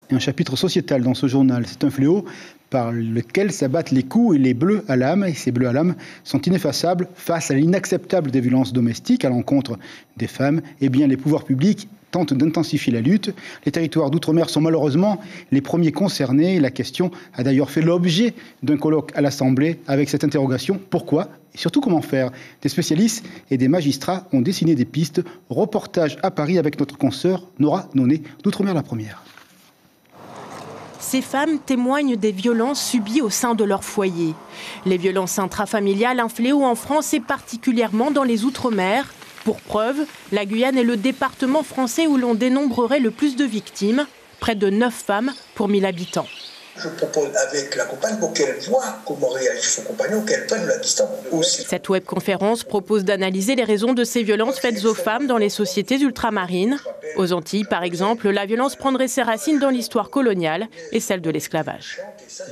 et un chapitre sociétal dans ce journal. C'est un fléau par lequel s'abattent les coups et les bleus à l'âme. Et ces bleus à l'âme sont ineffaçables face à l'inacceptable des violences domestiques à l'encontre des femmes. Eh bien, les pouvoirs publics tentent d'intensifier la lutte. Les territoires d'outre-mer sont malheureusement les premiers concernés. La question a d'ailleurs fait l'objet d'un colloque à l'Assemblée avec cette interrogation. Pourquoi ? Et surtout, comment faire ? Des spécialistes et des magistrats ont dessiné des pistes. Reportage à Paris avec notre consoeur Nora Noné d'Outre-mer la Première. Ces femmes témoignent des violences subies au sein de leur foyer. Les violences intrafamiliales, un fléau en France et particulièrement dans les Outre-mer. Pour preuve, la Guyane est le département français où l'on dénombrerait le plus de victimes, près de 9 femmes pour 1000 habitants. Je propose avec la compagne pour qu'elle voit comment réagit son compagnon, qu'elle prenne la distance aussi. Cette webconférence propose d'analyser les raisons de ces violences faites aux femmes dans les sociétés ultramarines. Aux Antilles, par exemple, la violence prendrait ses racines dans l'histoire coloniale et celle de l'esclavage.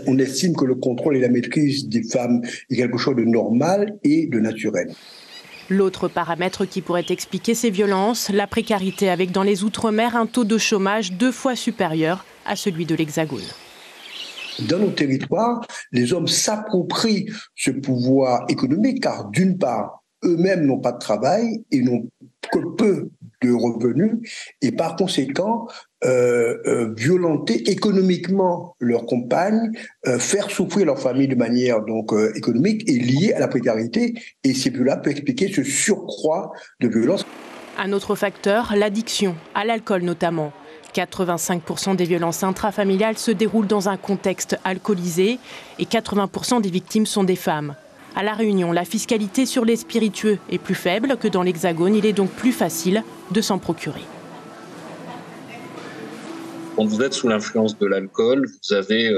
On estime que le contrôle et la maîtrise des femmes est quelque chose de normal et de naturel. L'autre paramètre qui pourrait expliquer ces violences, la précarité, avec dans les Outre-mer un taux de chômage 2 fois supérieur à celui de l'Hexagone. Dans nos territoires, les hommes s'approprient ce pouvoir économique car d'une part, eux-mêmes n'ont pas de travail et n'ont que peu de revenus et par conséquent, violenter économiquement leurs compagnes, faire souffrir leur famille de manière donc économique est lié à la précarité et c'est cela peut expliquer ce surcroît de violence. Un autre facteur, l'addiction, à l'alcool notamment. 85% des violences intrafamiliales se déroulent dans un contexte alcoolisé et 80% des victimes sont des femmes. À La Réunion, la fiscalité sur les spiritueux est plus faible que dans l'Hexagone. Il est donc plus facile de s'en procurer. Quand vous êtes sous l'influence de l'alcool, vous avez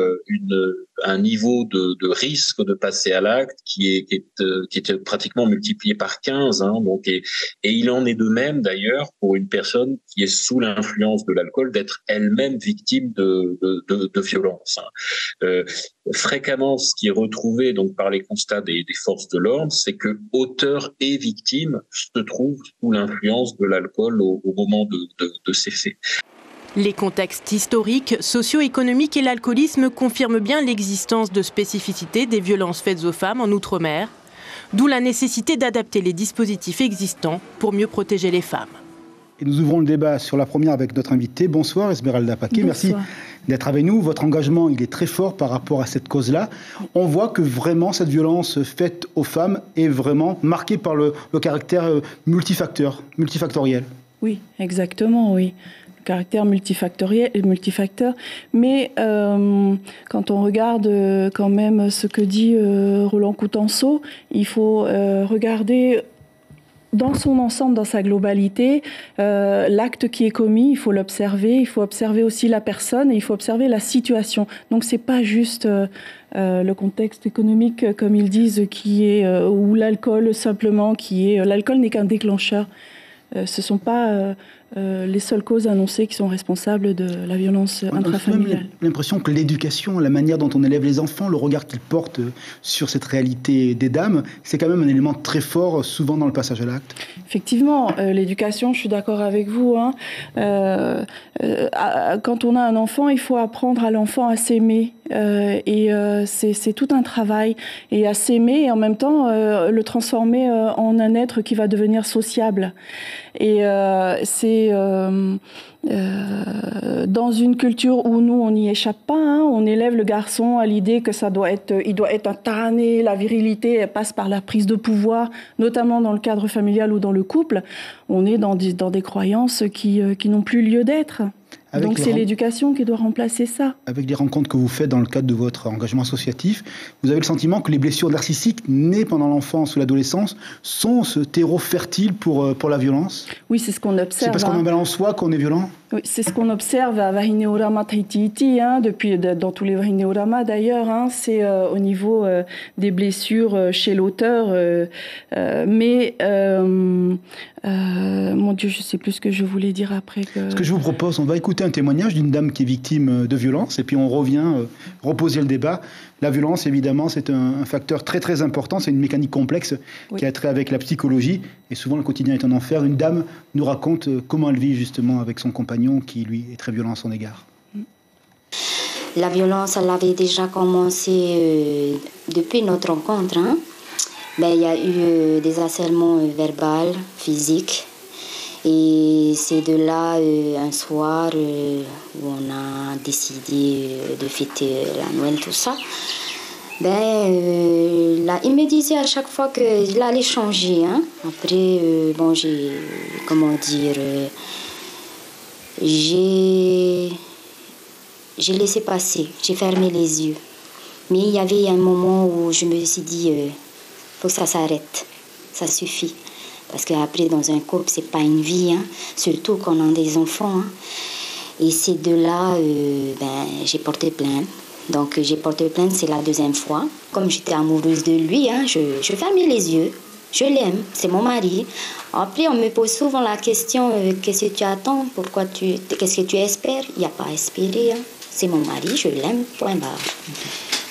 un niveau de risque de passer à l'acte qui est pratiquement multiplié par 15. Donc, et il en est de même d'ailleurs pour une personne qui est sous l'influence de l'alcool d'être elle-même victime de violence. Fréquemment, ce qui est retrouvé donc par les constats des forces de l'ordre, c'est que auteur et victime se trouvent sous l'influence de l'alcool au moment de ces faits. Les contextes historiques, socio-économiques et l'alcoolisme confirment bien l'existence de spécificités des violences faites aux femmes en Outre-mer, d'où la nécessité d'adapter les dispositifs existants pour mieux protéger les femmes. Et nous ouvrons le débat sur la première avec notre invitée. Bonsoir Esmeralda Paquet, merci d'être avec nous. Votre engagement, il est très fort par rapport à cette cause-là. On voit que vraiment cette violence faite aux femmes est vraiment marquée par le caractère multifactoriel. Oui, exactement, oui. Caractère multifacteur, mais quand on regarde quand même ce que dit Roland Coutenceau, il faut regarder dans son ensemble, dans sa globalité, l'acte qui est commis, il faut l'observer, il faut observer aussi la personne et il faut observer la situation. Donc c'est pas juste le contexte économique, comme ils disent, qui est ou l'alcool simplement, l'alcool n'est qu'un déclencheur. Ce sont pas les seules causes annoncées qui sont responsables de la violence intrafamiliale. J'ai l'impression que l'éducation, la manière dont on élève les enfants, le regard qu'ils portent sur cette réalité des dames, c'est quand même un élément très fort, souvent dans le passage à l'acte. Effectivement, l'éducation, je suis d'accord avec vous. Quand on a un enfant, il faut apprendre à l'enfant à s'aimer. C'est tout un travail. Et à s'aimer et en même temps le transformer en un être qui va devenir sociable. Et c'est dans une culture où nous, on n'y échappe pas. On élève le garçon à l'idée que il doit être un tarané, la virilité elle passe par la prise de pouvoir, notamment dans le cadre familial ou dans le couple. On est dans des croyances qui n'ont plus lieu d'être. Donc c'est l'éducation qui doit remplacer ça. Avec les rencontres que vous faites dans le cadre de votre engagement associatif, vous avez le sentiment que les blessures narcissiques nées pendant l'enfance ou l'adolescence sont ce terreau fertile pour la violence ? Oui, c'est ce qu'on observe. C'est parce qu'on en met en soi qu'on est violent ? Oui, c'est ce qu'on observe à Vahineorama Tahiti, dans tous les Vahineorama d'ailleurs, c'est au niveau des blessures chez l'auteur. Mon Dieu, je ne sais plus ce que je voulais dire après. Ce que je vous propose, on va écouter un témoignage d'une dame qui est victime de violence et puis on revient reposer le débat. La violence, évidemment, c'est un facteur très très important, c'est une mécanique complexe qui a trait avec la psychologie et souvent le quotidien est un enfer. Une dame nous raconte comment elle vit justement avec son compagnon qui, lui, est très violent à son égard. La violence, elle avait déjà commencé depuis notre rencontre. Hein. Ben, il y a eu des harcèlements verbaux, physiques. Et c'est de là, un soir, où on a décidé de fêter la Noël, tout ça. Ben, là, il me disait à chaque fois qu'il allait changer. Hein. Après, bon, j'ai laissé passer, j'ai fermé les yeux. Mais il y avait un moment où je me suis dit, faut que ça s'arrête, ça suffit. Parce qu'après, dans un couple, c'est pas une vie, hein, surtout quand on a des enfants. Hein. Et c'est de là, j'ai porté plainte. Donc j'ai porté plainte, c'est la deuxième fois. Comme j'étais amoureuse de lui, hein, je fermais les yeux. Je l'aime, c'est mon mari. Après, on me pose souvent la question, qu'est-ce que tu attends? Qu'est-ce que tu espères? Il n'y a pas à espérer. Hein. C'est mon mari, je l'aime, point barre.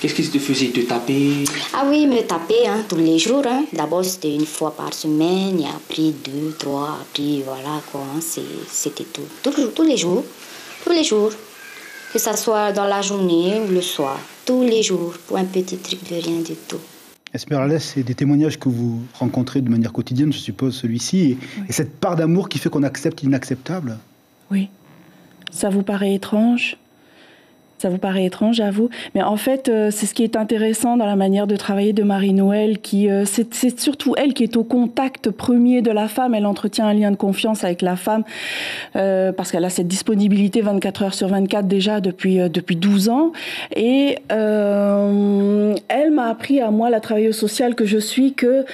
Qu'est-ce que tu faisais? Te taper? Ah oui, me taper, hein, tous les jours. Hein. D'abord, c'était une fois par semaine, et après 2, 3, après voilà quoi. Hein. C'était tous les jours. Tous les jours. Que ça soit dans la journée ou le soir. Tous les jours, pour un petit truc de rien du tout. Esmeralda, c'est des témoignages que vous rencontrez de manière quotidienne, je suppose, celui-ci. Et cette part d'amour qui fait qu'on accepte l'inacceptable. Oui. Ça vous paraît étrange ? Ça vous paraît étrange à vous? Mais en fait, c'est ce qui est intéressant dans la manière de travailler de Marie-Noël, c'est surtout elle qui est au contact premier de la femme. Elle entretient un lien de confiance avec la femme parce qu'elle a cette disponibilité 24 heures sur 24 déjà depuis 12 ans. Et elle m'a appris à moi, la travailleuse sociale que je suis, que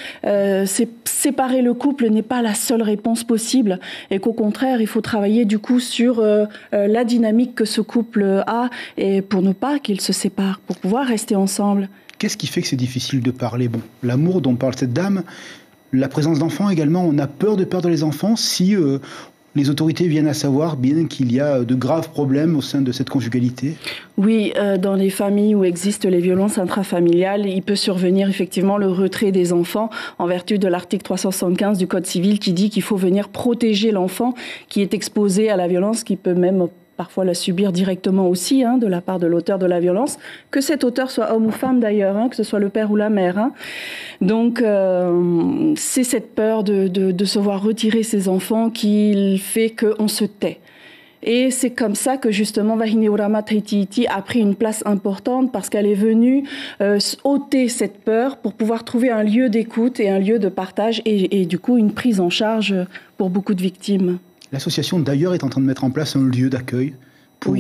séparer le couple n'est pas la seule réponse possible et qu'au contraire, il faut travailler du coup sur la dynamique que ce couple a et pour ne pas qu'ils se séparent, pour pouvoir rester ensemble. Qu'est-ce qui fait que c'est difficile de parler? Bon, l'amour dont parle cette dame, la présence d'enfants également, on a peur de perdre les enfants si les autorités viennent à savoir bien qu'il y a de graves problèmes au sein de cette conjugalité. Oui, dans les familles où existent les violences intrafamiliales, il peut survenir effectivement le retrait des enfants en vertu de l'article 375 du Code civil qui dit qu'il faut venir protéger l'enfant qui est exposé à la violence, qui peut même parfois la subir directement aussi, hein, de la part de l'auteur de la violence, que cet auteur soit homme ou femme d'ailleurs, hein, que ce soit le père ou la mère. Hein. Donc, c'est cette peur de se voir retirer ses enfants qui fait qu'on se tait. Et c'est comme ça que justement Wahineurama Taitiiti a pris une place importante parce qu'elle est venue ôter cette peur pour pouvoir trouver un lieu d'écoute et un lieu de partage et du coup une prise en charge pour beaucoup de victimes. L'association d'ailleurs est en train de mettre en place un lieu d'accueil pour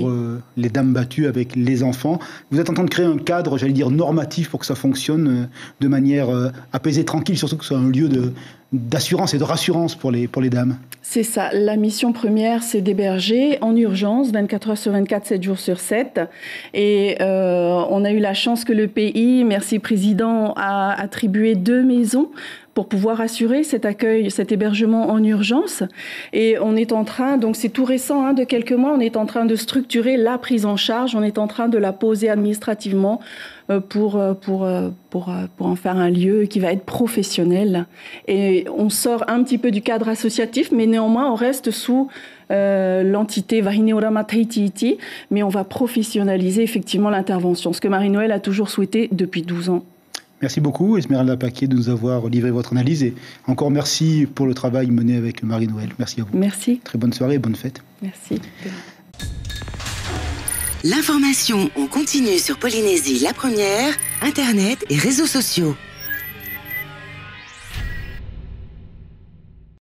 les dames battues avec les enfants. Vous êtes en train de créer un cadre, j'allais dire, normatif pour que ça fonctionne de manière apaisée, tranquille, surtout que ce soit un lieu d'assurance et de rassurance pour les dames. C'est ça. La mission première, c'est d'héberger en urgence, 24 heures sur 24, 7 jours sur 7. Et on a eu la chance que le pays, merci Président, a attribué 2 maisons pour pouvoir assurer cet accueil, cet hébergement en urgence. Et on est en train, donc c'est tout récent, hein, de quelques mois, on est en train de structurer la prise en charge, on est en train de la poser administrativement pour en faire un lieu qui va être professionnel. Et on sort un petit peu du cadre associatif, mais néanmoins on reste sous l'entité Wahineurama Taitiiti, mais on va professionnaliser effectivement l'intervention, ce que Marie-Noël a toujours souhaité depuis 12 ans. Merci beaucoup, Esmeralda Paquet, de nous avoir livré votre analyse. Et encore merci pour le travail mené avec Marie-Noël. Merci à vous. Merci. Très bonne soirée et bonne fête. Merci. L'information en continu sur Polynésie la première, Internet et réseaux sociaux.